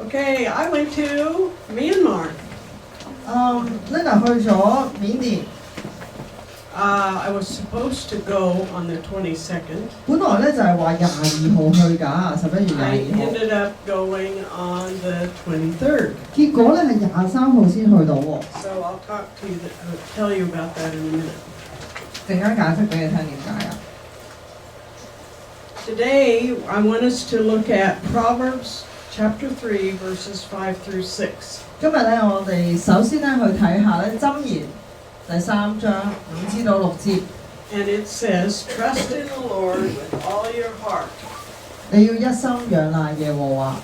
Okay, I went to Myanmar. Linda 去咗緬甸， I was supposed to go on the 22nd. 本來咧就係話22號去㗎，11月 I 22號。ended up going on the 23rd. 結果咧係23號先去到喎。So I'll tell you about that in a minute. 陣間解釋俾你聽點解啊。Today, I want us to look at Proverbs chapter 3, verses 5 through 6. 今日咧，我哋首先咧去睇下咧箴言第3章5至到6節。And it says, Trust in the Lord with all your heart. 你要一心仰賴耶和華。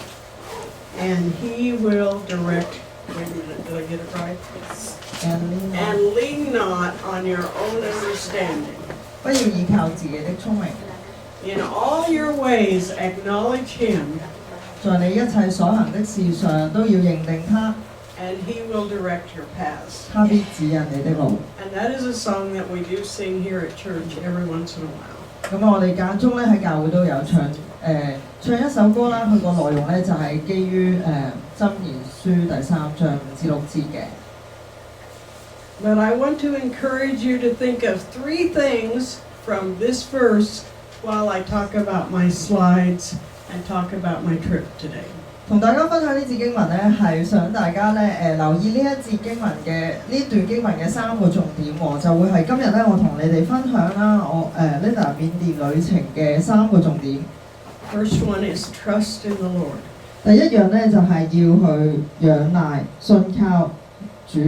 And He will direct. Wait a minute, did I get it right? And lean not on your own understanding. 不要依靠自己的聰明。In all your ways acknowledge Him. 在你一切所行的事上都要認定他。And He will direct your paths. 他必指引你的路。And that is a song that we do sing here at church every once in a while. 咁我哋間中咧喺教會都有唱唱一首歌啦，佢個內容咧就係基於箴言書第3章5至6節嘅。But I want to encourage you to think of 3 things from this verse while I talk about my slides and talk about my trip today. 同大家分享呢節經文咧，係想大家咧留意呢一節經文嘅呢段經文嘅3個重點喎，就會係今日咧我同你哋分享啦，我Linda 緬甸旅程嘅3個重點。First one is trust in the Lord. 第一樣咧就係要去仰賴、信靠主。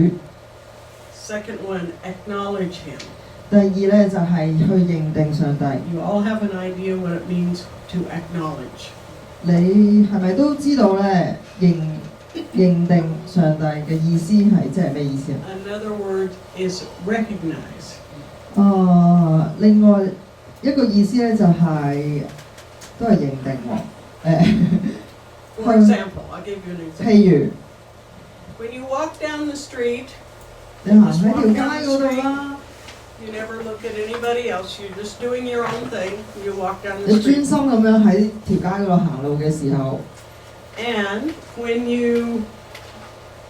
Second one, acknowledge Him. 第二咧就係去認定上帝。You all have an idea what it means to acknowledge. 你係咪都知道咧認定上帝嘅意思係即係咩意思啊？ Another word is recognize. 另外一個意思咧就係、都係認定喎。For example, I'll give you an example. 譬如 When you walk down the street, 你行喺條街嗰度啦， you never look at anybody else. You're just doing your own thing. You walk down 你 the 專 street. 心咁樣喺條街嗰度行路嘅時候， And when you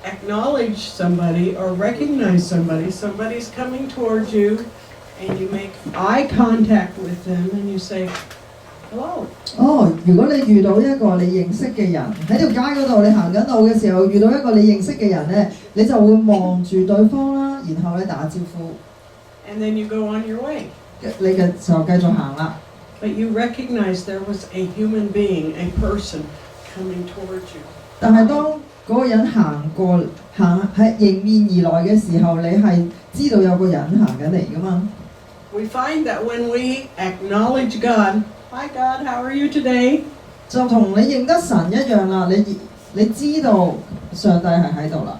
acknowledge somebody or recognize somebody, somebody's coming towards you, and you make eye contact with them, and you say, hello. 如果你遇到一個你認識嘅人喺條街嗰度，你行緊路嘅時候遇到一個你認識嘅人咧，你就會望住對方啦，然後咧打招呼。And then you go on your way. 你嘅就繼續行啦。But you recognize there was a human being, a person coming towards you. 但係當嗰個人行喺迎面而來嘅時候，你係知道有個人行緊嚟㗎嘛？ We find that when we acknowledge God, hi God, how are you today? 就同你認得神一樣啦，你知道上帝係喺度啦。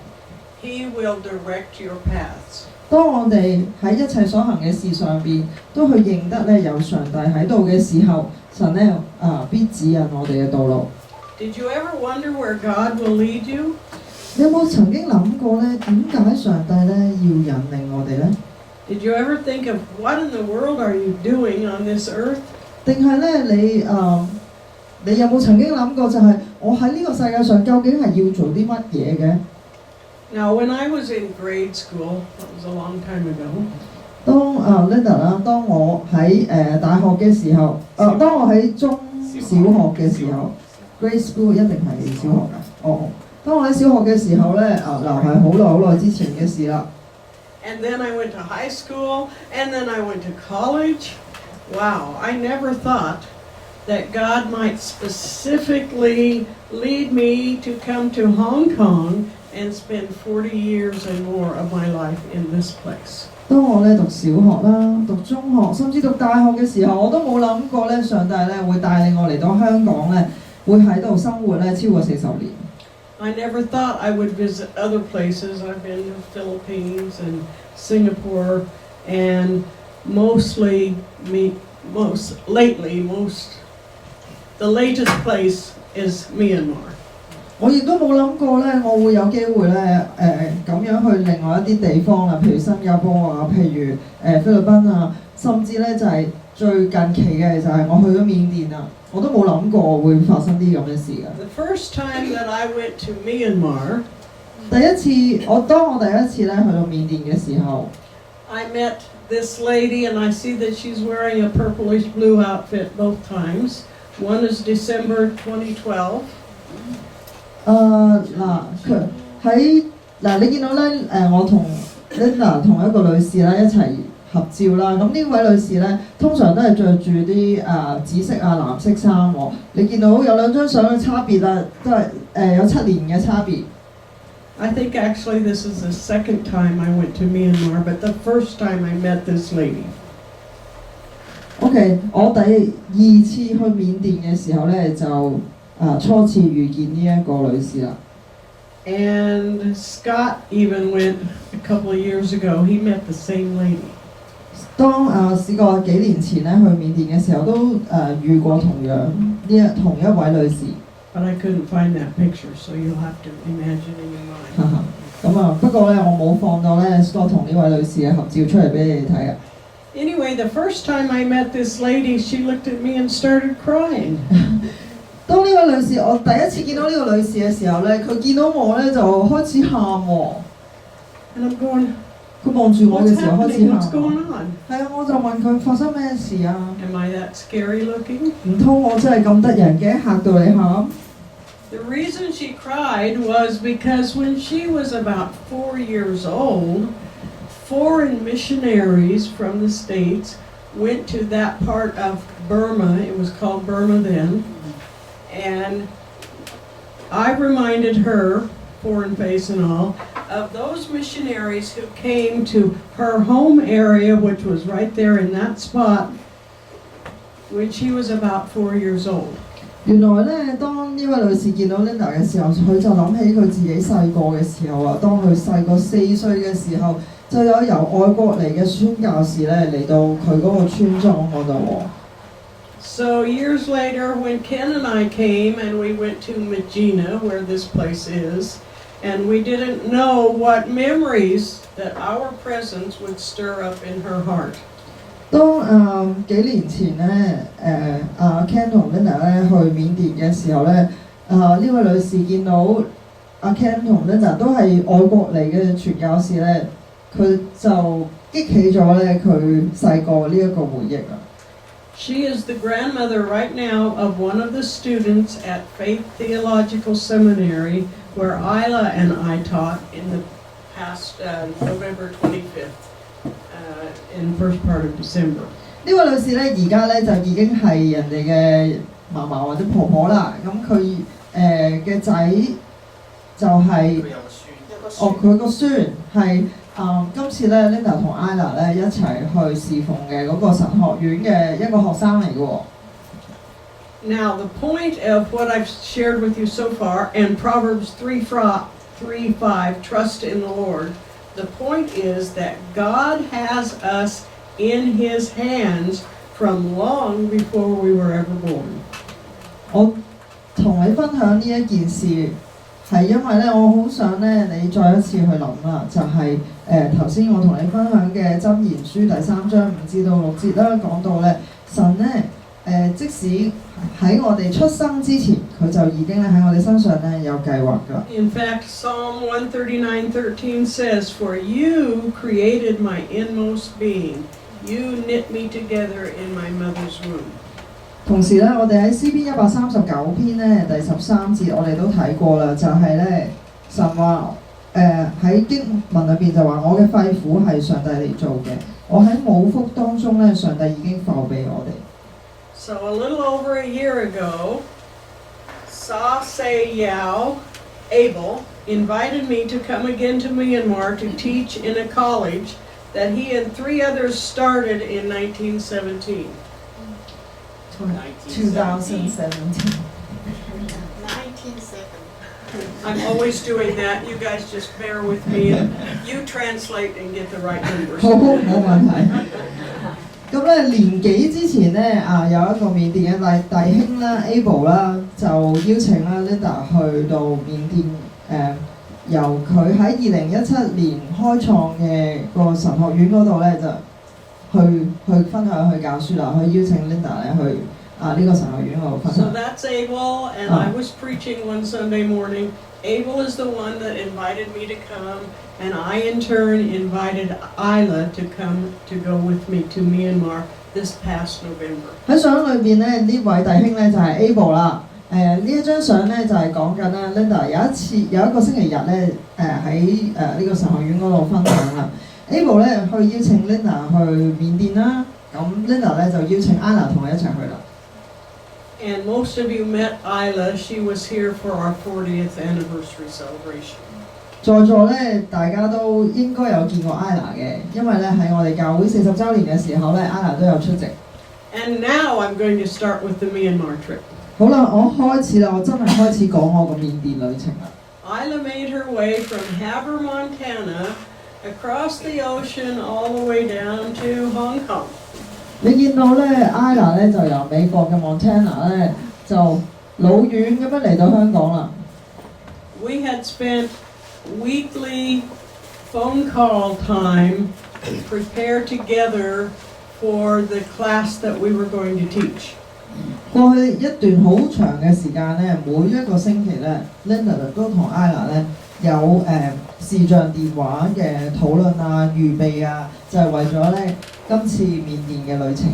He will direct your paths. 當我哋喺一切所行嘅事上邊都去認得咧有上帝喺度嘅時候，神咧必指引我哋嘅道路。Did you ever wonder where God will lead you? 你有冇曾經諗過咧點解上帝咧要引領我哋咧？ Did you ever think of what in the world are you doing on this earth? 定係咧你有冇曾經諗過就係我喺呢個世界上究竟係要做啲乜嘢嘅？ Now, when I was in grade school, that was a long time ago. 當Linda 啦，當我喺大學嘅時候，當我喺小學嘅時候 ，grade school 一定係小學㗎。當我喺小學嘅時候咧，係好耐之前嘅事啦。And then I went to high school, and then I went to college. Wow, I never thought that God might specifically lead me to come to Hong Kong and spend 40 years and more of my life in this place. 當我咧讀小學啦、讀中學，甚至讀大學嘅時候，我都冇諗過咧，上帝咧會帶領我嚟到香港咧，會喺度生活咧超過40年。I never thought I would visit other places. I've been to the Philippines and Singapore, and the latest place is Myanmar. 我亦都冇諗過咧，我會有機會咧咁樣去另外一啲地方啦，譬如新加坡啊，譬如菲律賓啊，甚至咧就係最近期嘅就係我去咗緬甸啦，我都冇諗過會發生啲咁嘅事嘅。The first time that I went to Myanmar, 當我第一次咧去到緬甸嘅時候， I met this lady, and I see that she's wearing a purplish blue outfit both times. One is December 2012. 你見到咧我同 Linda 同一個女士咧一齊合照啦。咁呢位女士咧通常都係着住啲紫色藍色衫喎。你見到有兩張相嘅差別啦，都係有7年嘅差別。I think actually this is the second time I went to Myanmar, but the first time I met this lady. OK， 我第2次去緬甸嘅時候咧，就初次遇見呢一個女士啦。And Scott even went a couple of years ago. He met the same lady. 當試過幾年前咧去緬甸嘅時候，都遇過同一位女士。But I couldn't find that picture, so you'll have to imagine in your mind. 咁不過咧，我冇放到咧 Scott 同呢位女士嘅合照出嚟俾你哋睇啊。Anyway, the first time I met this lady, she looked at me and started crying. 當呢位女士，我第一次見到呢個女士嘅時候咧，佢見到我咧就開始喊喎。And I'm going, 佢望住我嘅 what's 時候開始 happening? 喊。What's going on? 係啊，我就問佢發生咩事啊？ Am I that scary looking? 唔通我真係咁得人嘅，嚇到你喊？ The reason she cried was because when she was about 4 years old, foreign missionaries from the States went to that part of Burma. It was called Burma then. And I reminded her, foreign face and all, of those missionaries who came to her home area, which was right there in that spot, when she was about 4 years old. 原來咧，當呢位女士見到 Linda 嘅時候，佢就諗起佢自己細個嘅時候啊。當佢細個4歲嘅時候，就有由外國嚟嘅宣教士咧嚟到佢嗰個村莊嗰度喎。So years later, when Ken and I came and we went to Medina, where this place is, and we didn't know what memories that our presence would stir up in her heart. 當幾年前咧，Ken 同 Linda 咧去緬甸嘅時候咧，呢位女士見到Ken 同 Linda 都係外國嚟嘅傳教士咧，佢就激起咗咧佢細個呢一個回憶啊。She is the grandmother right now of one of the students at Faith Theological Seminary, where Isla and I taught in the past November 25th, in first part of December. 呢位女士咧，而家咧就已經係人哋嘅嫲嫲或者婆婆啦。咁佢嘅仔就係、佢個孫係今次咧 Linda 同 Ila 咧一齊去侍奉嘅嗰個神學院嘅一個學生嚟嘅喎。Now the point of what I've shared with you so far, and Proverbs 3:5, trust in the Lord. The point is that God has us in His hands from long before we were ever born. 我同你分享呢一件事，係因為咧，我好想咧你再一次去諗啦，就係頭先我同你分享嘅箴言書第3章5至到6節啦，講到咧神咧即使喺我哋出生之前，佢就已經咧喺我哋身上咧有計劃㗎。In fact, Psalm 139:13 says, "For you created my inmost being. You knit me together in my mother's womb." 同時咧，我哋喺詩篇139篇咧第13節，我哋都睇過啦，就係咧神話喺經文裏邊就話：我嘅肺腑係上帝嚟做嘅，我喺母腹當中咧，上帝已經授俾我哋。So a little over a year ago, Sa Se Yao Abel invited me to come again to Myanmar to teach in a college that he and 3 others started in 1917. 2017. 1970. I'm always doing that. You guys just bear with me and you translate and get the right numbers. 好，冇問題。咁咧年幾之前咧有一個緬甸嘅弟兄啦 Abel 啦，就邀請啦 Linda 去到緬甸由佢喺2017年開創嘅個神學院嗰度咧就去分享去教書啦，去邀請 Linda 咧去呢個神學院嗰度分 So 享。that's Abel, and I was preaching one Sunday morning. Abel is the one that invited me to come, and I in turn invited Isla to come to go with me to Myanmar this past November. 喺相裏邊咧，呢位弟兄咧就係 Abel 啦。呢一張相咧就係講緊咧 Linda 有一個星期日咧喺呢個神學院嗰度分享啦。Abel 咧去邀請 Linda 去緬甸啦，咁 Linda 咧就邀請 Isla 同佢一齊去啦。And most of you met Isla. She was here for our 40th anniversary celebration. 在座咧，大家都應該有見過 Isla 嘅，因為咧喺我哋教會40週年嘅時候咧 ，Isla 都有出席。And now I'm going to start with the Myanmar trip. 好啦，我開始啦，我真係開始講我個緬甸旅程啦。Isla made her way from Havre, Montana, across the ocean all the way down to Hong Kong. 你見到咧 ，Isla 咧就由美國嘅 Montana 咧就老遠咁樣嚟到香港啦。We had spent weekly phone call time prepared together for the class that we were going to teach. 過去一段好長嘅時間咧，每一個星期咧 ，Linda 都同 Isla 咧有視像電話嘅討論啊、預備啊，就係為咗咧今次緬甸嘅旅程。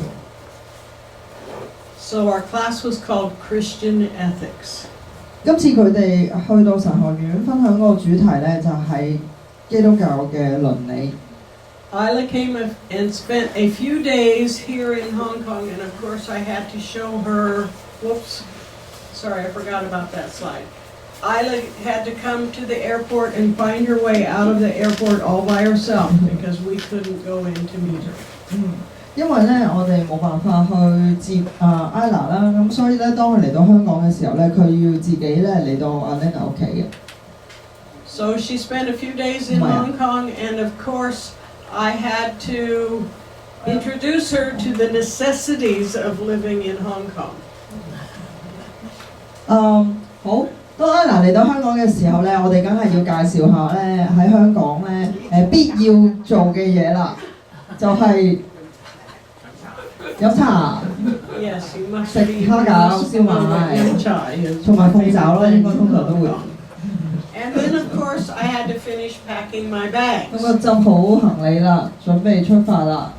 So our class was called Christian Ethics. 今次佢哋去到神學院分享嗰個主題咧，就係基督教嘅倫理。Isla came and spent a few days here in Hong Kong, and of course I had to show her, whoops, sorry, I forgot about that slide. Isla had to come to the airport and find her way out of the airport all by herself because we couldn't go in to meet her. 因為咧我哋冇辦法去接Isla 啦，咁所以咧當佢嚟到香港嘅時候咧，佢要自己咧嚟到Linda 屋企嘅。So she spent a few days in Hong Kong, and of course I had to introduce her to the necessities of living in Hong Kong. 好，當 Isla 嚟到香港嘅時候咧，我哋梗係要介紹下咧喺香港咧必要做嘅嘢啦，就係飲茶、Yes, you must 食 be 蝦餃、燒賣，同埋鳳爪啦，應該通常都會。And then of course I had to finish packing my bags. 咁啊執好行李啦，準備出發啦。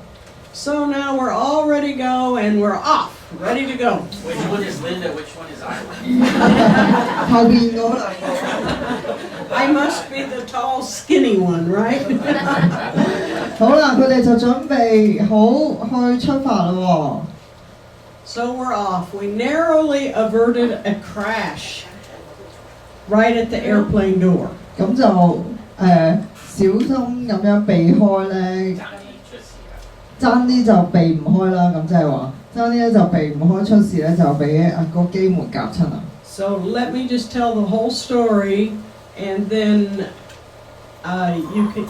So now we're all ready to go, and we're off, ready to go. Which one is Linda? Which one is Isla? 後邊嗰兩個。I must be the tall, skinny one, right? 好啦，佢哋就準備好去出發啦喎。So we're off. We narrowly averted a crash right at the airplane door. 咁就小心咁樣避開咧，爭啲就避唔開啦。咁即係話爭啲咧就避唔開出事咧，就俾個機門夾親啦。So let me just tell the whole story, and then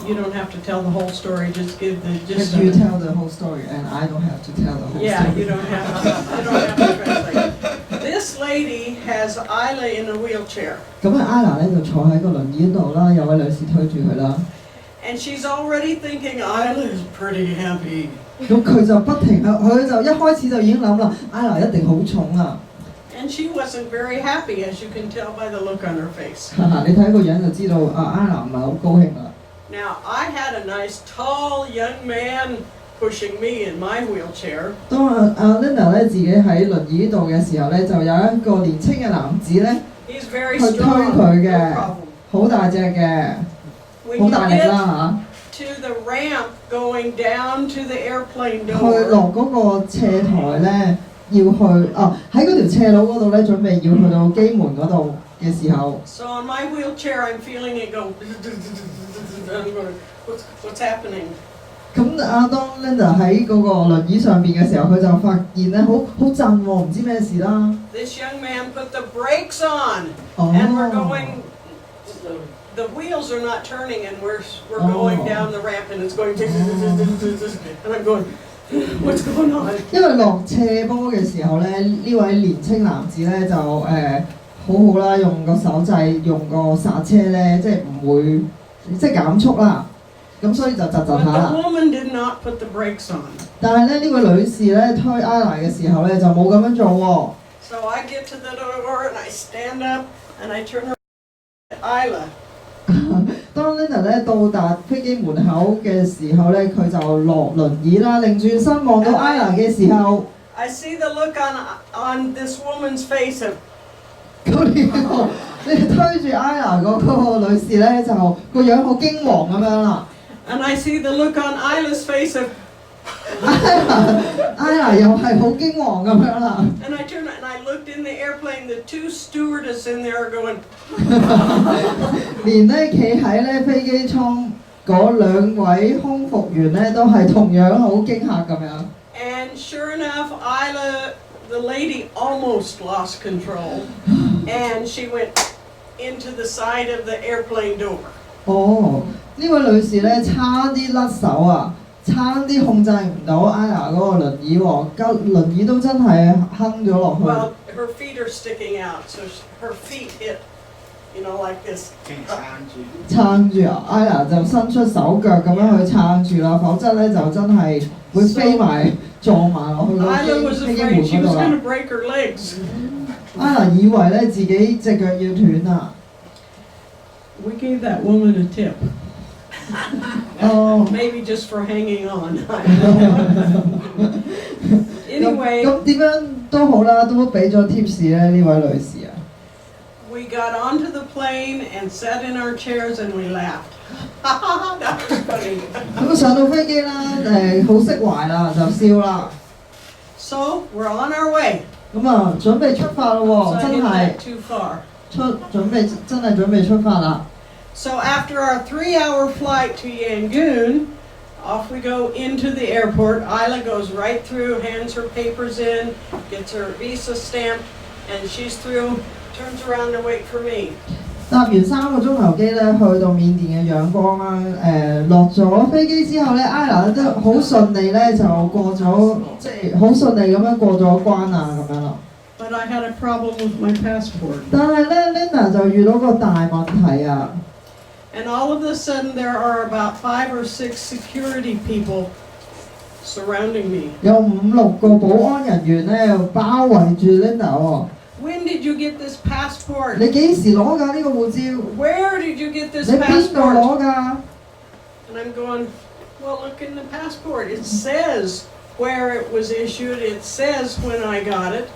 you don't have to tell the whole story. Just give the gist But of you it. tell the whole story, and I don't have to tell the whole Yeah, story. you don't have to translate. This lady has Isla in a wheelchair, 咁Isla 咧就坐喺個輪椅度啦，有位女士推住佢啦。and she's already thinking Isla is pretty heavy. 咁佢就不停佢就一開始就已經諗啦，Isla 一定好重啊！ And she wasn't very happy, as you can tell by the look on her face. 你睇個樣就知道Isla 唔係好高興啦。Now, I had a nice, tall young man pushing me in my wheelchair. 當Linda 咧自己喺輪椅度嘅時候咧，就有一個年青嘅男子咧 He's very 去推 strong, 佢 no 嘅， problem. 好大隻嘅， When 好 you 大力 get 啦 to the ramp going down to the airplane 去落 door, 嗰個斜台咧，要去喺嗰條斜路嗰度咧，準備要去到機門嗰度嘅時候， so on my wheelchair, I'm feeling it go. I'm going, what's happening? 咁當 Linda 喺嗰個輪椅上邊嘅時候，佢就發現咧好震喎，唔知咩事啦。This young man put the brakes on, and we're going. The wheels are not turning, and we're going down the ramp, and it's going. And I'm going, what's going on? 因為落斜坡嘅時候咧，呢位年青男子咧就好好啦，用個手掣，用個剎車咧，即係唔會即係減速啦。咁所以就窒窒 But 下啦。 the woman did not put the brakes on. 但係咧呢位女士咧推 Ila 嘅時候咧就冇咁樣做喎。So I get to the door and I stand up and I turn around to Isla. 當 Linda 咧到達飛機門口嘅時候咧，佢就落輪椅啦，擰轉身望到 Ila 嘅時候， I see the look on this woman's face of, 咁你推住 Ila 嗰個女士咧就個樣好驚惶咁樣啦。and I see the look on Isla's face of, Ila 又係好驚惶咁樣啦。and I turned and I looked in the airplane, the two stewardess in there are going, 連咧企喺咧飛機艙嗰兩位空服員咧都係同樣好驚嚇咁樣。and sure enough, Isla, the lady almost lost control, and she went into the side of the airplane door. 哦，呢位女士咧差啲甩手啊，差啲控制唔到 Ila 嗰個輪椅喎，輪椅都真係坑咗落去。 Well, her feet are sticking out, so her feet hit, like this. 撐住啊 ，Ila 就伸出手腳咁樣去撐住啦，否則咧就真係會飛埋撞埋落去 Isla 個 was 飛機 afraid 門 she 嗰 was 度啦 going to break her legs. Ila 以為咧自己隻腳要斷啦。 We gave that woman a tip, 哦， maybe just for hanging on. 咁 Anyway, 點樣都好啦，都俾咗 tips 咧呢位女士啊。 we got onto the plane and sat in our chairs and we laughed. That was funny. 咁上到飛機啦，好釋懷啦，就笑啦。 So we're on our way. 咁啊，準備出發咯 So 喎， I 真 didn't 係 get too far. 真係準備出發啦。 So after our 3-hour flight to Yangon, off we go into the airport. Isla goes right through, hands her papers in, gets her visa stamped, and she's through, turns around to wait for me. 搭完3個鐘頭機咧，去到緬甸嘅仰光啦。落咗飛機之後咧，Ila 都好順利咧就過咗，即係好順利咁樣過咗關啊咁樣咯。 But I had a problem with my passport. 但係咧 Linda 就遇到個大問題啊！ And all of a sudden there are about 5 or 6 security people surrounding me. 有5、6個保安人員咧包圍住 Linda 喎。 When did you get this passport? 你幾時攞㗎呢個護照？ Where did you get 你 this 邊度 passport? 攞㗎？ And I'm going, well, look in the passport. It says where it was issued. It says when I got it.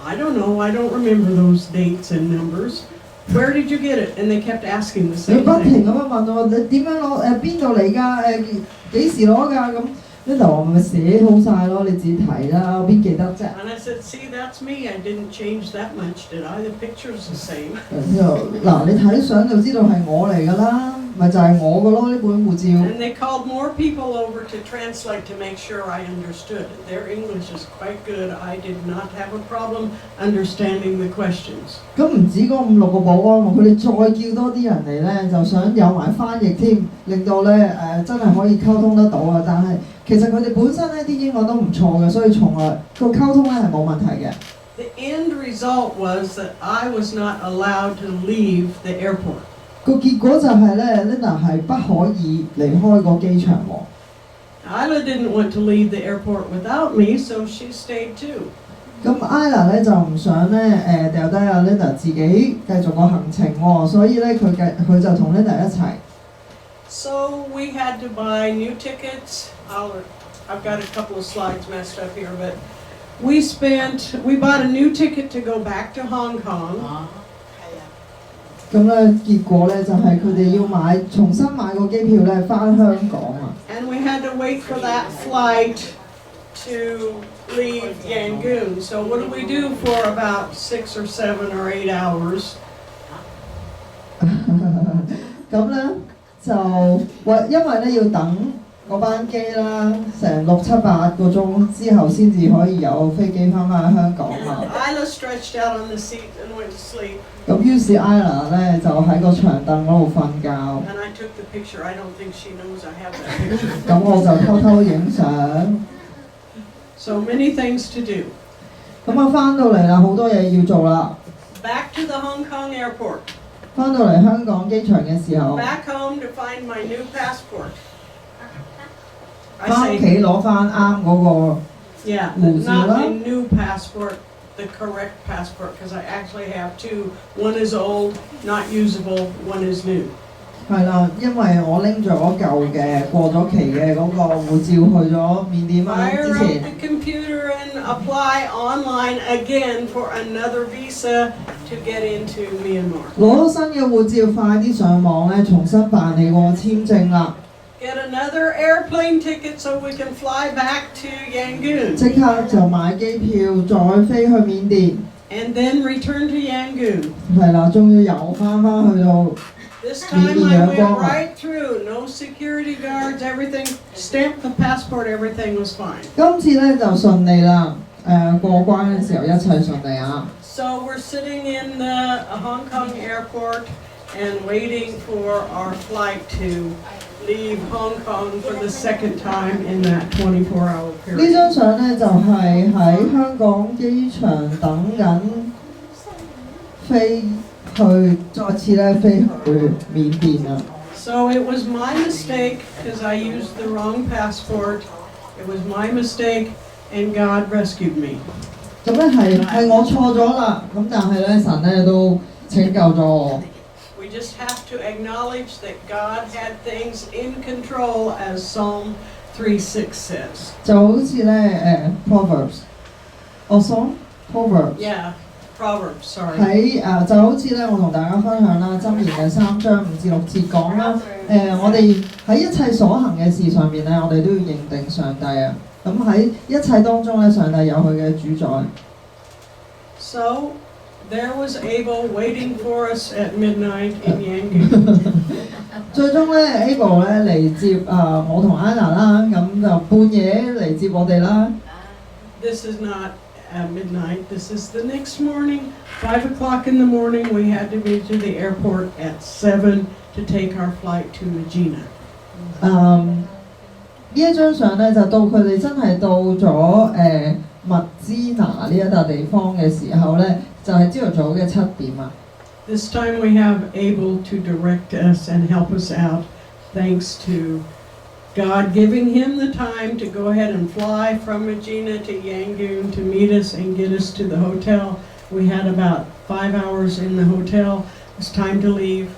I don't know. I don't remember those dates and numbers. Where did you get it? And they kept asking the 你 same 不 thing. 停咁樣問我，你點樣攞？邊度嚟㗎？幾時攞㗎？咁 Linda 話咪寫好晒咯，你自己睇啦，我邊記得啫？ And I said, see, that's me. I didn't change that much, did I? The picture's the same. 之後嗱，你睇相就知道係我嚟㗎啦，咪就係我㗎咯呢本護照。 And they called more people over to translate to make sure I understood. Their English is quite good. I did not have a problem understanding the questions. 咁唔止嗰5、6個保安喎，佢哋再叫多啲人嚟咧，就想有埋翻譯添，令到咧真係可以溝通得到啊！但係其實佢哋本身咧啲英文都唔錯嘅，所以從來個溝通咧係冇問題嘅。 The end result was that I was not allowed to leave the airport. 個結果就係咧 ，Linda 係不可以離開個機場喎。 Isla didn't want to leave the airport without me, so she stayed too. 咁 Ila 咧就唔想咧掉低阿 Linda 自己繼續個行程喎，所以咧佢就同 Linda 一齊。 So we had to buy new tickets. I've got a couple of slides messed up here, but we bought a new ticket to go back to Hong Kong. 咁咧結果咧就係佢哋要重新買個機票咧翻香港啊！ And we had to wait for that flight to leave Yangon. So what do we do for about 6 or 7 or 8 hours? 咁咧就因為咧要等嗰班機啦，成6、7、8個鐘之後先至可以有飛機翻返香港啊！ Isla stretched out on the seat and went to sleep. 咁於是 Ila 咧就喺個長凳嗰度瞓覺， And I took the picture. I don't think she knows I have that picture. 咁我就偷偷影相。 So many things to do. 咁啊翻到嚟啦，好多嘢要做啦。 Back to the Hong Kong airport. 翻到嚟香港機場嘅時候， Back home to find my new passport. I 翻屋企 say, 攞翻啱嗰個。 yeah, Who's not that? a new passport, the correct passport, because I actually have two. One is old, not usable, one is new. 係啦，因為我拎咗舊嘅過咗期嘅嗰個護照去咗緬甸啊， Fire 之 up 前 the computer and apply online again for another visa to get into Myanmar. 攞到新嘅護照，快啲上網咧，重新辦理個簽證啦， Get another airplane ticket so we can fly back to Yangon. 即刻就買機票，再飛去緬甸， And then return to Yangon. 係啦，終於又翻去到。 This time I went right through, no security guards, everything, stamped the passport, everything was fine. 今次咧就順利啦，過關嘅時候一切順利啊！ So we're sitting in the Hong Kong airport and waiting for our flight to leave Hong Kong for the second time in that 24-hour 呢 period. 張相咧就係喺香港機場等緊飛去，再次咧飛去緬甸啦。 So it was my mistake because I used the wrong passport. It was my mistake and God rescued me. 咁咧係我錯咗啦，咁但係咧神咧都拯救咗我。 We just have to acknowledge that God had things in control, as Psalm 3:6 says. 就好似咧Proverbs，我想 Proverbs Yeah, Proverbs, sorry. 喺就好似咧我同大家分享啦，箴言嘅3章5至6節講啦，我哋喺一切所行嘅事上面咧，我哋都要認定上帝啊。咁喺一切當中咧，上帝有佢嘅主宰。 So there was Abel waiting for us at midnight in Yangon. 最終咧 Abel 咧嚟接我同 Anna 啦，咁就半夜嚟接我哋啦。 This is not at midnight. This is the next morning, 5 o'clock in the morning. We had to be to the airport at 7 to take our flight to Medina. 呢一張相咧就到佢哋真係到咗密支拿呢一笪地方嘅時候咧，就係朝頭早嘅7點啊。 This time we have Abel to direct us and help us out, thanks to God giving him the time to go ahead and fly from Medina to Yangon to meet us and get us to the hotel. We had about 5 hours in the hotel. It was time to leave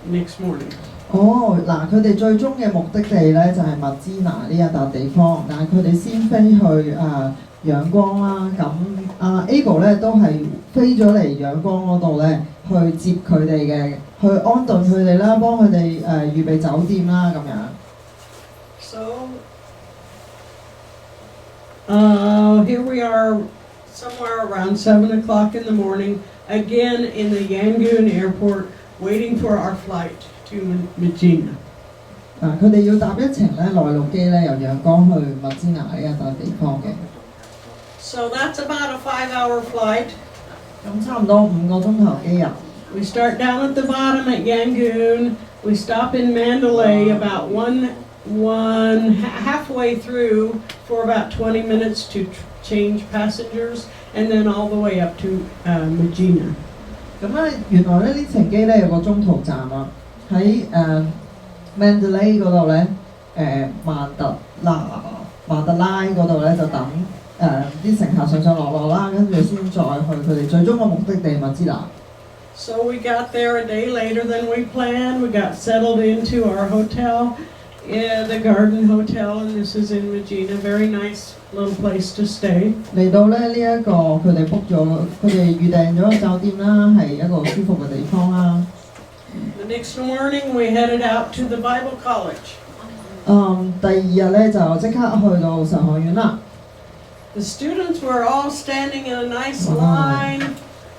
next morning. 嗱，佢哋最終嘅目的地咧就係密支拿呢一笪地方，但係佢哋先飛去仰光啦。咁Abel 咧都係飛咗嚟仰光嗰度咧去接佢哋嘅，去安頓佢哋啦，幫佢哋預備酒店啦咁樣。 So, here we are somewhere around 7 o'clock in the morning, again in the Yangon airport, waiting for our flight to Medina. 佢哋要搭一程咧內陸機咧，由仰光去密支拿呢一笪地方嘅。 So that's about a 5-hour flight. 咁差唔多5個鐘頭機啊。 We start down at the bottom at Yangon. We stop in Mandalay about halfway through for about 20 minutes to change passengers, and then all the way up to Medina. 咁咧，原來咧呢程機咧有個中途站啊，喺Mandalay 嗰度咧，曼特拉嗰度咧就等啲乘客上落啦，跟住先再去佢哋最終嘅目的地密支拿。 So we got there a day later than we planned. We got settled into our hotel, the Garden Hotel, and this is in Medina. Very nice little place to stay. 嚟到咧呢一個佢哋 book 咗，佢哋預訂咗個酒店啦，係一個舒服嘅地方啦。 The next morning we headed out to the Bible College. 第2日咧就即刻去到神學院啦。 The students were all standing in a nice line,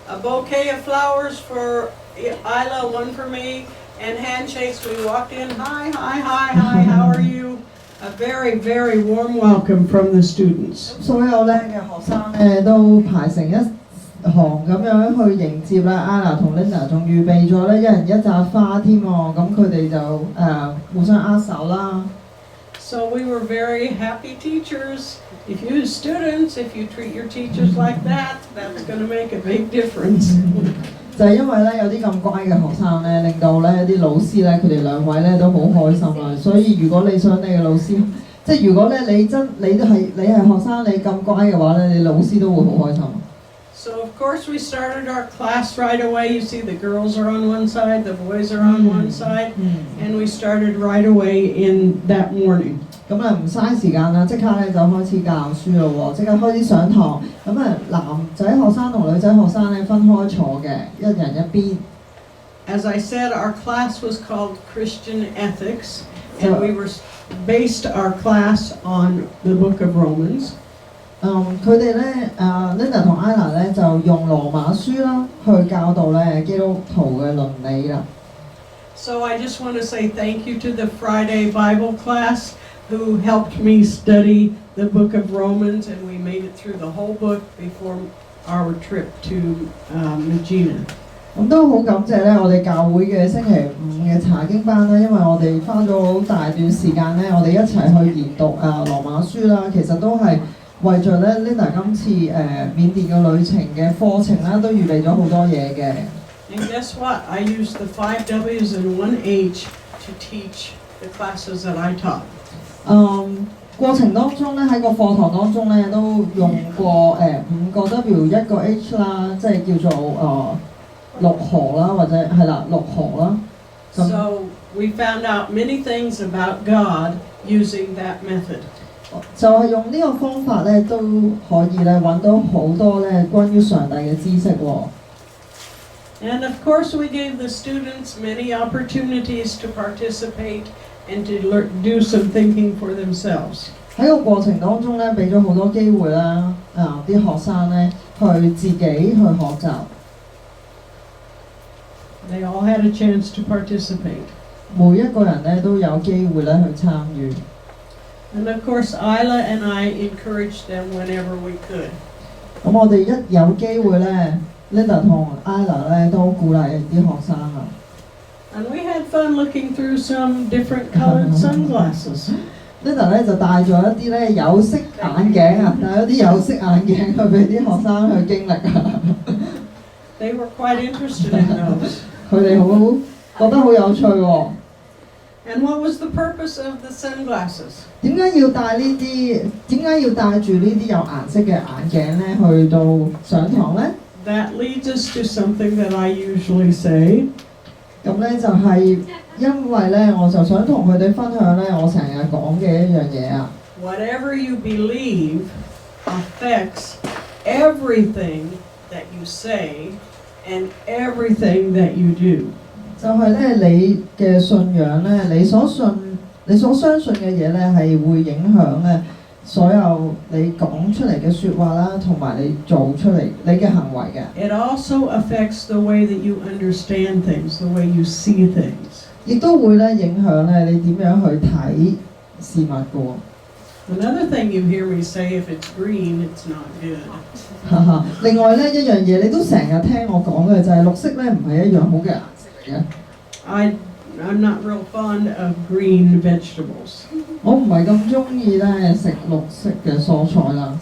a bouquet of flowers for Isla, one for me, and handshakes. We walked in, hi, how are you? A very, very warm welcome from the students. 所有咧嘅學生咧都排成一行咁樣去迎接啦。Anna 同 Linda 仲預備咗咧一人一紮花添喎，咁佢哋就互相握手啦。 So we were very happy teachers. If you students, if you treat your teachers like that, that's going to make a big difference. 就係因為咧有啲咁乖嘅學生咧，令到咧啲老師咧佢哋2位咧都好開心啦。所以如果你想你嘅老師即係如果咧你係學生，你咁乖嘅話咧，你老師都會好開心。So of course we started our class right away. You see the girls are on one side, the boys are on one side, and we started right away in that morning. 咁啊唔嘥時間啦，即刻咧就開始教書咯喎，即刻開始上堂。咁啊男仔學生同女仔學生咧分開坐嘅，一人一邊。As I said, our class was called Christian Ethics, and we were based our class on the book of Romans. 佢哋咧Linda 同 Ina 咧就用羅馬書啦去教導咧基督徒嘅倫理啦。So I just want to say thank you to the Friday Bible class who helped me study the book of Romans, and we made it through the whole book before our trip to Medina. 咁都好感謝咧，我哋教會嘅星期五嘅查經班啦，因為我哋花咗好大段時間咧，我哋一齊去研讀羅馬書啦，其實都係為著咧 Linda 今次緬甸嘅旅程嘅課程啦，都預備咗好多嘢嘅。And guess what? I used the 5 W's and 1 H to teach the classes that I taught. 過程當中咧，喺個課堂當中咧，都用過5個 W 1個 H 啦，即係叫做六河啦，或者係啦六河啦。So we found out many things about God using that method. 就係用呢個方法咧，都可以咧揾到好多咧關於上帝嘅知識喎。And of course we gave the students many opportunities to participate and to do some thinking for themselves. 喺個過程當中咧，俾咗好多機會啦，啲學生咧去自己去學習。They all had a chance to participate. 每一個人咧都有機會咧去參與。And of course Isla and I encouraged them whenever we could. 咁我哋一有機會咧 ，Linda 同 Isla 咧都鼓勵啲學生啊。And we had fun looking through some different colored sunglasses. Linda 咧就帶咗一啲咧有色眼鏡啊，帶咗啲有色眼鏡去俾啲學生去經歷啊。They were quite interested in those. 佢哋好覺得好有趣喎。And what was the purpose of the sunglasses? 點解要戴住呢啲有顏色嘅眼鏡咧去到上堂咧？ That leads us to something that I usually say. 咁咧就係因為咧，我就想同佢哋分享咧，我成日講嘅一樣嘢啊。Whatever you believe affects everything that you say and everything that you do. 就係咧，你嘅信仰咧，你所相信嘅嘢咧，係會影響咧所有你講出嚟嘅説話啦，同埋你做出嚟你嘅行為嘅。It also affects the way that you understand things, the way you see things. 亦都會咧影響咧你點樣去睇事物嘅喎。Another thing you hear me say, if it's green, it's not good. 另外咧一樣嘢，你都成日聽我講嘅就係綠色咧唔係一樣好嘅顏色嚟嘅。I'm not real fond of green vegetables. 我唔係咁中意咧食綠色嘅蔬菜啦。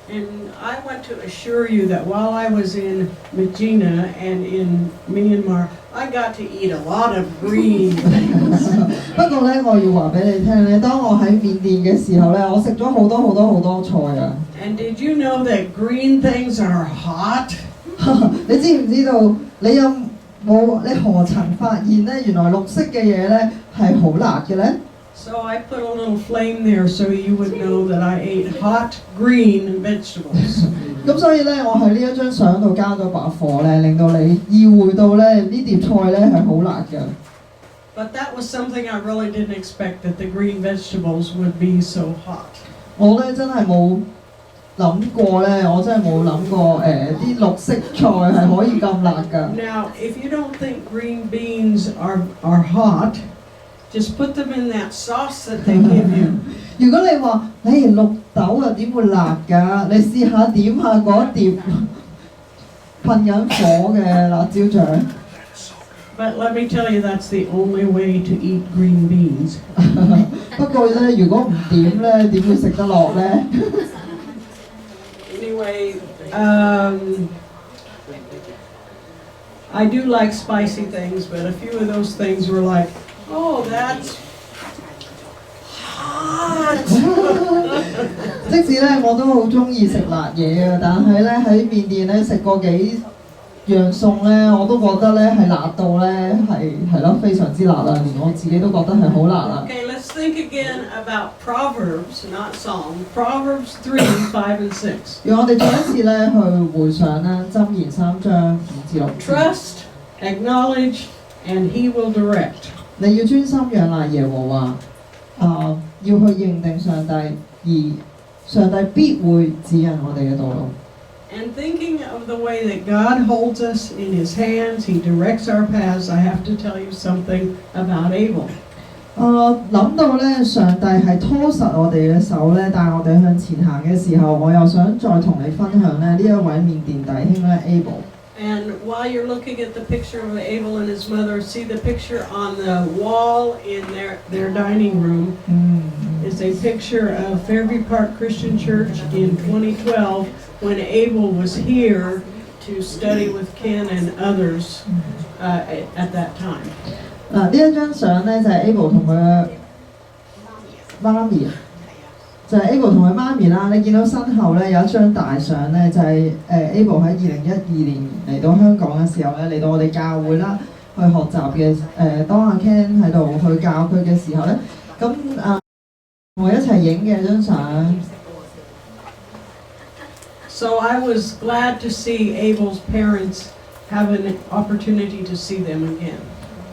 And I want to assure you that while I was in Medina and in Myanmar, I got to eat a lot of green things. 不過咧，我要話俾你聽咧，當我喺緬甸嘅時候咧，我食咗好多菜啊。And did you know that green things are hot? 你知唔知道？你何曾發現咧？原來綠色嘅嘢咧係好辣嘅咧？ So I put a little flame there so you would know that I ate hot green vegetables. 咁所以咧，我喺呢一張相度加咗把火咧，令到你意會到咧呢碟菜咧係好辣嘅。But that was something I really didn't expect, that the green vegetables would be so hot. 我咧真係冇諗過咧，我真係冇諗過啲綠色菜係可以咁辣㗎。Now, if you don't think green beans are hot, just put them in that sauce that they give you. 如果你話，綠豆又點會辣㗎？你試下點下嗰碟噴緊火嘅辣椒醬。But let me tell you, that's the only way to eat green beans. 不過咧，如果唔點咧，點會食得落咧？ Anyway, I do like spicy things, but a few of those things were like, oh, that's hot. What? 即使咧我都好中意食辣嘢啊，但係咧喺緬甸咧食過幾樣餸咧，我都覺得咧係辣到咧係咯非常之辣啦，連我自己都覺得係好辣啦。Okay, let's think again about Proverbs, not Psalm. Proverbs 3, 5, and 6. 讓我哋再一次咧去回想咧箴言3章5至6節。Trust, acknowledge, and he will direct. 你要專心仰賴耶和華，要去認定上帝，而上帝必會指引我哋嘅道路。And thinking of the way that God holds us in his hands, he directs our paths, I have to tell you something about Abel. 諗到咧上帝係拖實我哋嘅手咧，帶我哋向前行嘅時候，我又想再同你分享咧呢一位緬甸弟兄咧 Abel。And while you're looking at the picture of Abel and his mother, see the picture on the wall in their dining room. Is a picture of Fairview Park Christian Church in 2012 when Abel was here to study with Ken and others at that time. 呢一張相咧就係 Abel 同佢嘅媽咪，就係 Abel 同佢媽咪啦。你見到身後咧有一張大相咧，就係Abel 喺2012年嚟到香港嘅時候咧，嚟到我哋教會啦去學習嘅。當阿 Ken 喺度去教佢嘅時候咧，咁我一齊影嘅張相。So I was glad to see Abel's parents have an opportunity to see them again.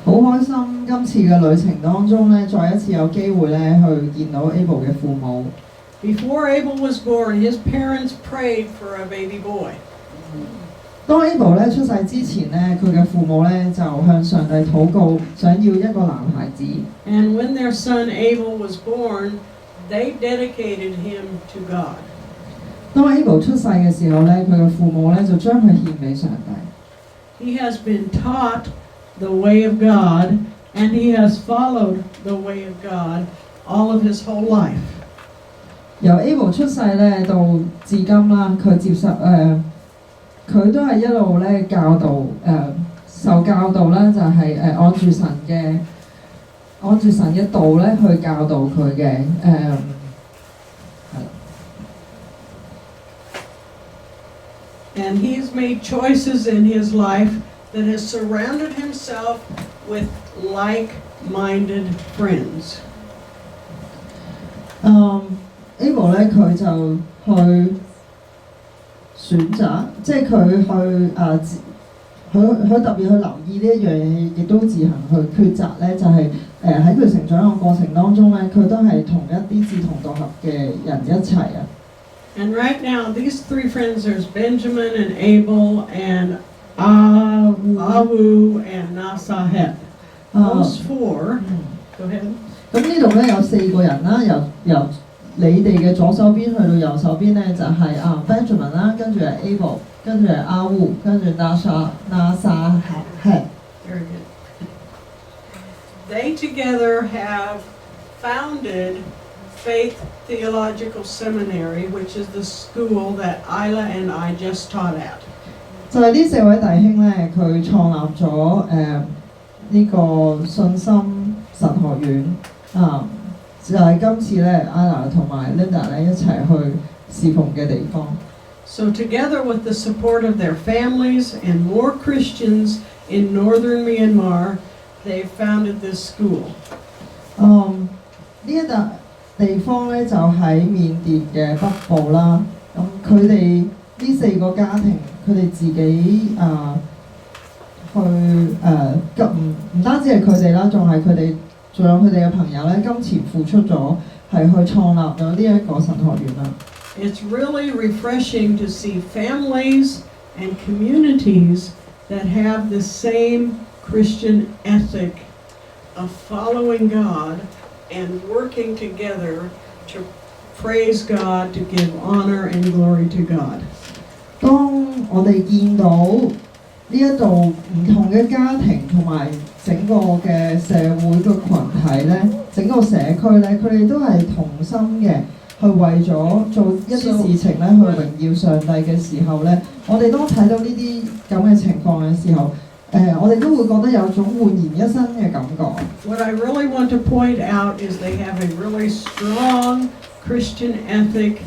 好開心今次嘅旅程當中咧，再一次有機會咧去見到 Abel 嘅父母。Before Abel was born, his parents prayed for a baby boy. 當 Abel 咧出世之前咧，佢嘅父母咧就向上帝禱告，想要一個男孩子。And when their son Abel was born, they dedicated him to God. 當 Abel 出世嘅時候咧，佢嘅父母咧就將佢獻俾上帝。He has been taught the way of God, and he has followed the way of God all of his whole life. 由 Abel 出世咧到至今啦，佢接受佢都係一路咧教導受教導啦，就係按住神嘅道咧去教導佢嘅And he's made choices in his life that has surrounded himself with like-minded friends. Abel 咧佢就去選擇，即係佢特別去留意呢一樣嘢，亦都自行去抉擇咧，就係喺佢成長嘅過程當中咧，佢都係同一啲志同道合嘅人一齊啊。And right now, these three friends, there's Benjamin and Abel and Awu and Nasahet. Those four, go ahead. 咁呢度咧有4個人啦，由你哋嘅左手邊去到右手邊咧就係Benjamin 啦，跟住係 Abel， 跟住係Awu，跟住Nasahet。Very good. They together have founded Faith Theological Seminary, which is the school that Isla and I just taught at. 就係呢4位弟兄咧，佢創立咗呢個信心神學院就係今次咧 Isla 同埋 Linda 咧一齊去侍奉嘅地方。So together with the support of their families and more Christians in northern Myanmar, they founded this school. 呢一笪地方咧就喺緬甸嘅北部啦。咁佢哋呢4個家庭，佢哋自己去唔單止係佢哋啦，仲有佢哋嘅朋友咧，金錢付出咗，係去創立咗呢一個神學院啦。It's really refreshing to see families and communities that have the same Christian ethic of following God and working together to praise God, to give honor and glory to God. 當我哋見到呢一度唔同嘅家庭同埋整個嘅社會嘅群體咧，整個社區咧，佢哋都係同心嘅，去為咗做一啲事情咧，去榮耀上帝嘅時候咧，我哋當睇到呢啲咁嘅情況嘅時候，我哋都會覺得有種煥然一新嘅感覺。What I really want to point out is they have a really strong Christian ethic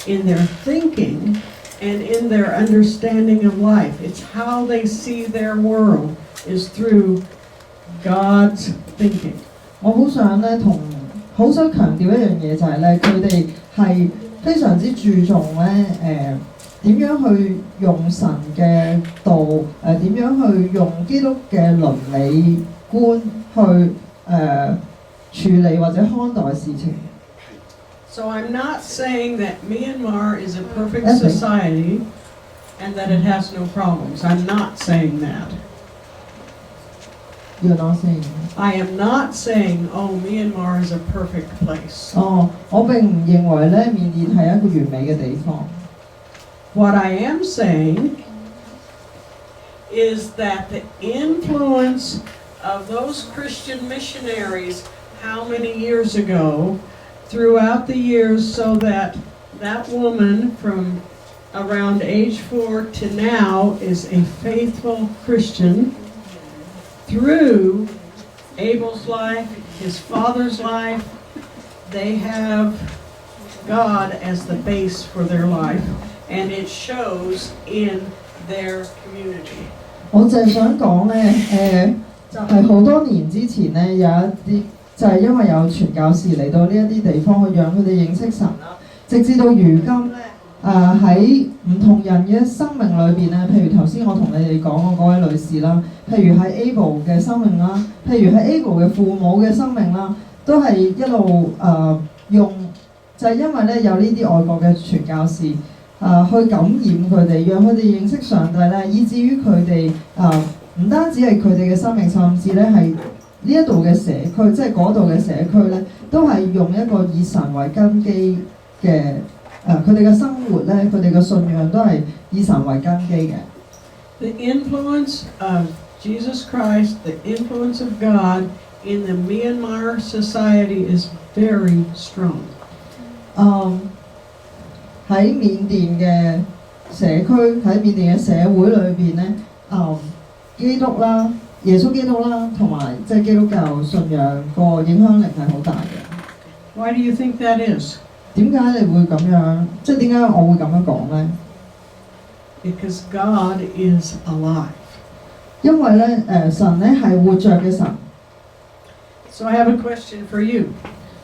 in their thinking and in their understanding of life. It's how they see their world is through God's thinking. 我好想強調一樣嘢就係咧，佢哋係非常之注重咧點樣去用神嘅道點樣去用基督嘅倫理觀去處理或者看待事情。So I'm not saying that Myanmar is a perfect society and that it has no problems. I'm not saying that. You're not saying? I am not saying, oh, Myanmar is a perfect place. 我並唔認為咧緬甸係一個完美嘅地方。What I am saying is that the influence of those Christian missionaries how many years ago throughout the years so that that woman from around age 4 to now is a faithful Christian through Abel's life, his father's life. They have God as the base for their life, and it shows in their community. 我就係想講咧，就係好多年之前咧，有一啲就係因為有傳教士嚟到呢一啲地方去讓佢哋認識神啦，直至到如今咧，喺唔同人嘅生命裏邊咧，譬如頭先我同你哋講嗰位女士啦，譬如喺 Abel 嘅生命啦，譬如喺 Abel 嘅父母嘅生命啦，都係一路用，就係因為咧有呢啲外國嘅傳教士去感染佢哋，讓佢哋認識上帝咧，以至於佢哋唔單止係佢哋嘅生命，甚至咧係呢一度嘅社區，即係嗰度嘅社區咧，都係用一個以神為根基嘅佢哋嘅生活咧，佢哋嘅信仰都係以神為根基嘅。The influence of Jesus Christ, the influence of God in the Myanmar society is very strong. 喺緬甸嘅社區，喺緬甸嘅社會裏邊咧，基督啦、耶穌基督啦，同埋即係基督教信仰個影響力係好大嘅。Why do you think that is? 點解你會咁樣？即係點解我會咁樣講咧 Because God is alive. 因為咧神咧係活着嘅神。So I have a question for you.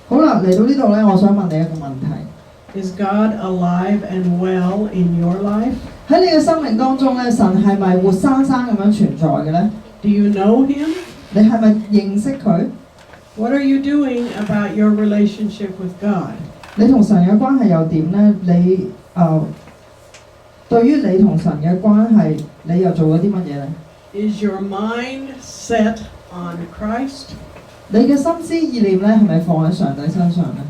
好啦，嚟到呢度咧，我想問你一個問題。Is God alive and well in your life? 喺你嘅生命當中咧，神係咪活生生咁樣存在嘅咧？ Do you know Him? 你係咪認識佢？ What are you doing about your relationship with God? 你同神嘅關係又點咧？你對於你同神嘅關係，你又做咗啲乜嘢咧 Is your mind set on Christ? 你嘅心思意念咧係咪放喺上帝身上咧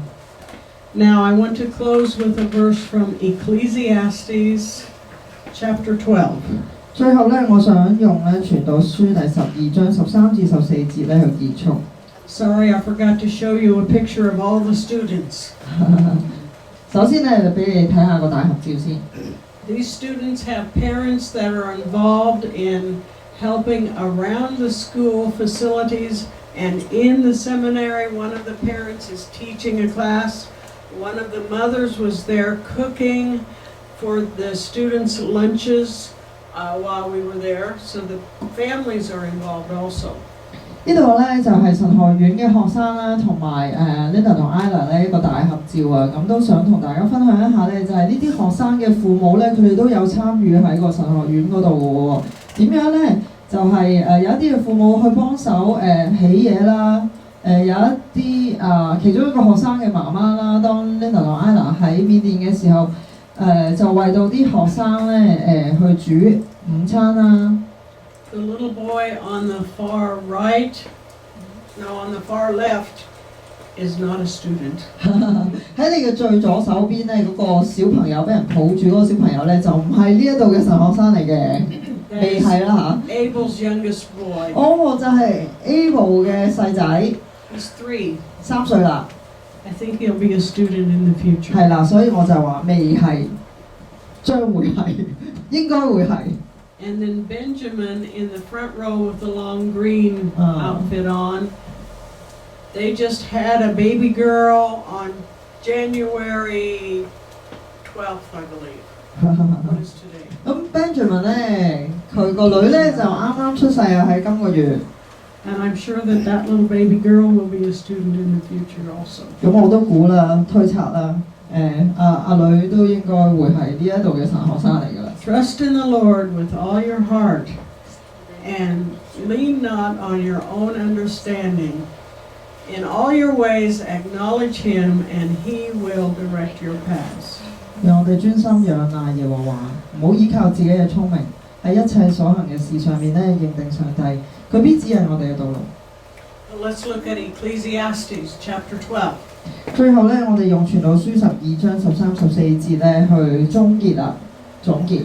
Now I want to close with a verse from Ecclesiastes chapter 12. 最後咧，我想用咧傳道書第12章13至14節咧去結束。Sorry, I forgot to show you a picture of all the students. 首先咧，就俾你睇下個大合照先。These students have parents that are involved in helping around the school facilities and in the seminary. One of the parents is teaching a class. One of the mothers was there cooking for the students' lunches while we were there. So the families are involved also. 呢度咧就係神學院嘅學生啦，同埋Linda 同 Ila 咧一個大合照啊，咁都想同大家分享一下咧，就係呢啲學生嘅父母咧，佢哋都有參與喺個神學院嗰度嘅喎。點樣咧？就係有一啲嘅父母去幫手起嘢啦，有一啲其中一個學生嘅媽媽啦，當 Linda 同 Ila 喺緬甸嘅時候，就為到啲學生咧去煮午餐啦。The little boy on the far right, no, on the far left, is not a student. 喺你嘅最左手邊咧，嗰個小朋友俾人抱住嗰個小朋友咧，就唔係呢一度嘅神學生嚟嘅，未係啦嚇。Abel's youngest boy. 就係 Abel 嘅細仔。He's 3. 3歲啦。I think he'll be a student in the future. 係啦，所以我就話未係，將會係，應該會係。And then Benjamin in the front row with the long green Ah. outfit on. They just had a baby girl on January 12th, I believe. What is today? 咁 Benjamin 咧，佢個女咧就啱啱出世啊，喺今個月。 And I'm sure that that little baby girl will be a student in the future also. 咁我都估啦，推測啦，阿女都應該會係呢一度嘅神學生嚟㗎啦。Trust in the Lord with all your heart and lean not on your own understanding. In all your ways acknowledge him and he will direct your paths. 讓我哋專心仰賴耶和華，唔好依靠自己嘅聰明，喺一切所行嘅事上面咧認定上帝，佢必指引我哋嘅道路。Well, let's look at Ecclesiastes chapter 12. 最後咧，我哋用傳道書12章13、14節咧去總結。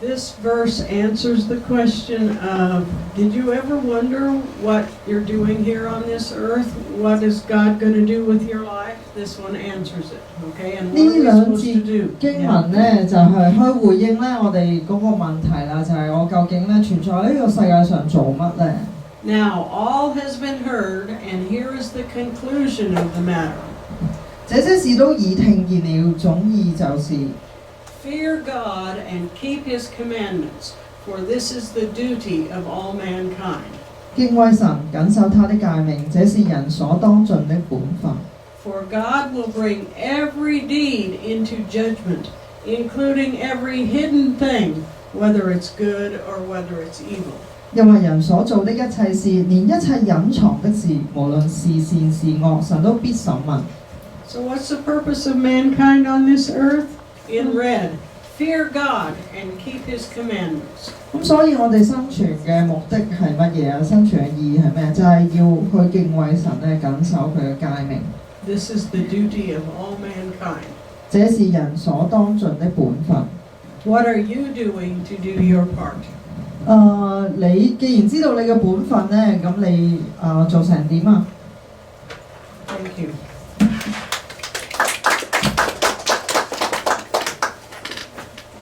This verse answers the question of, did you ever wonder what you're doing here on this earth? What is God going to do with your life? This one answers it, okay? And what are we 呢兩 supposed to 節 do? 經文咧就係去回應咧我哋嗰個問題啦，就係我究竟咧存在喺呢個世界上做乜咧？ Now, all has been heard, and here is the conclusion of the matter. 這些事都已聽見了，總意就是Fear God and keep his commandments, for this is the duty of all mankind. 敬畏神，謹守他的誡命，這是人所當盡的本分。 For God will bring every deed into judgment, including every hidden thing, whether it's good or whether it's evil. 因為人所做的一切事，連一切隱藏的事，無論是善是惡，神都必審問。 So what's the purpose of mankind on this earth? In red, fear God and keep his commandments. 咁所以我哋生存嘅目的係乜嘢啊？生存嘅意義係咩？就係要去敬畏神咧，謹守佢嘅誡命。 This is the duty of all mankind. 這是人所當盡的本分。 What are you doing to do your part? 你既然知道你嘅本分咧，咁你做成點啊？